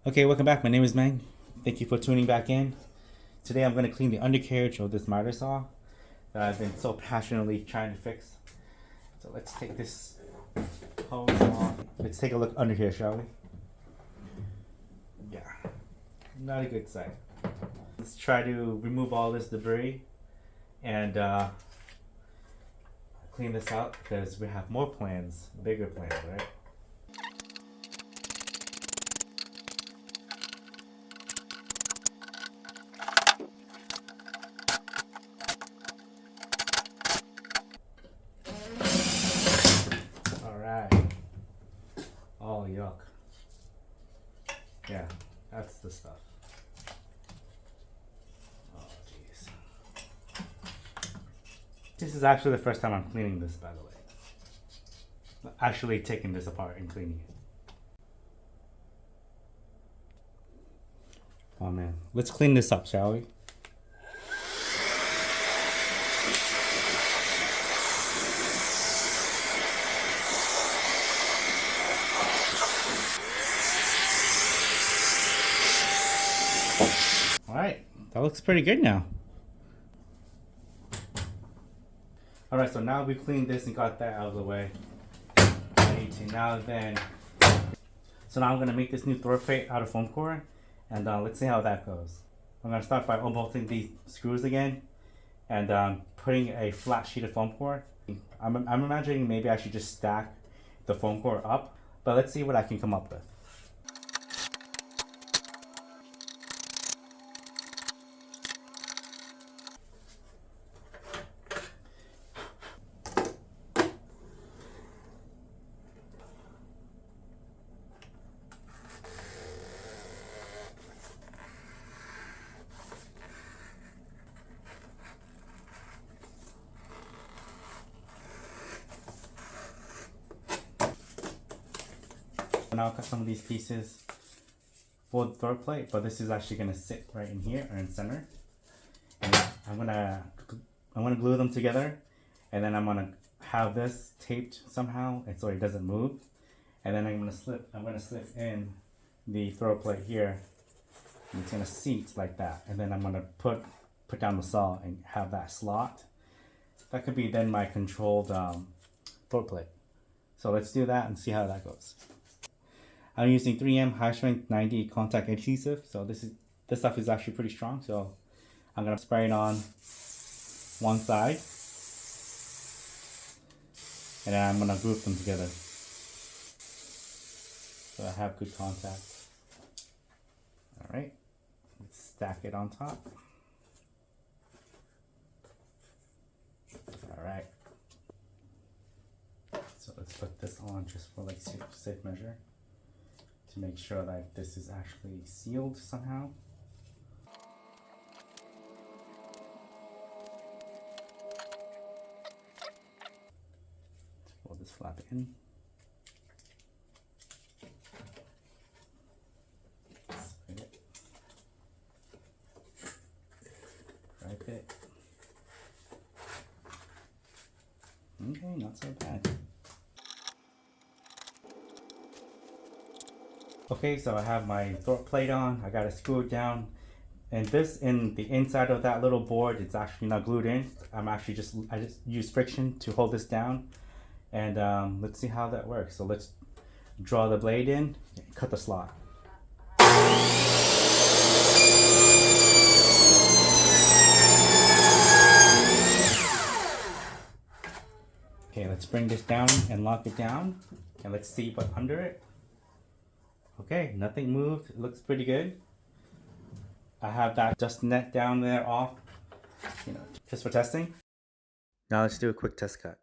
Okay, welcome back. My name is Meng. Thank you for tuning back in. Today I'm going to clean the undercarriage of this miter saw that I've been so passionately trying to fix. So let's take this hose off. Let's take a look under here, shall we? Yeah, not a good sight. Let's try to remove all this debris and clean this out because we have more plans, bigger plans, right? Oh, yuck. Yeah, that's the stuff. Oh, jeez. This is actually the first time I'm cleaning this, by the way. Actually taking this apart and cleaning it. Oh man. Let's clean this up, shall we? Alright, that looks pretty good now. Alright, so now we've cleaned this and got that out of the way. I need to now then. So now I'm going to make this new throat plate out of foam core, and let's see how that goes. I'm going to start by unbolting these screws again and putting a flat sheet of foam core. I'm imagining maybe I should just stack the foam core up, but let's see what I can come up with. Now I'll cut some of these pieces for the throat plate, but this is actually going to sit right in here or in center. And I'm gonna glue them together, and then I'm gonna have this taped somehow, and so it doesn't move. And then I'm gonna slip in the throat plate here, and it's gonna seat like that. And then I'm gonna put down the saw and have that slot. That could be then my controlled throat plate. So let's do that and see how that goes. I'm using 3M high strength 90 contact adhesive. So this stuff is actually pretty strong. So I'm gonna spray it on one side, and then I'm gonna group them together so I have good contact. All right, let's stack it on top. All right, so let's put this on just for like safe measure, to make sure that this is actually sealed somehow. Pull this flap in. Spin it. Right there. Okay, not so bad. Okay, so I have my throat plate on. I got it screwed down, and this in the inside of that little board, it's actually not glued in. I just use friction to hold this down, and let's see how that works. So let's draw the blade in and cut the slot. Okay, let's bring this down and lock it down, and let's see what's under it. Okay, nothing moved. It looks pretty good. I have that dust net down there off, just for testing. Now let's do a quick test cut.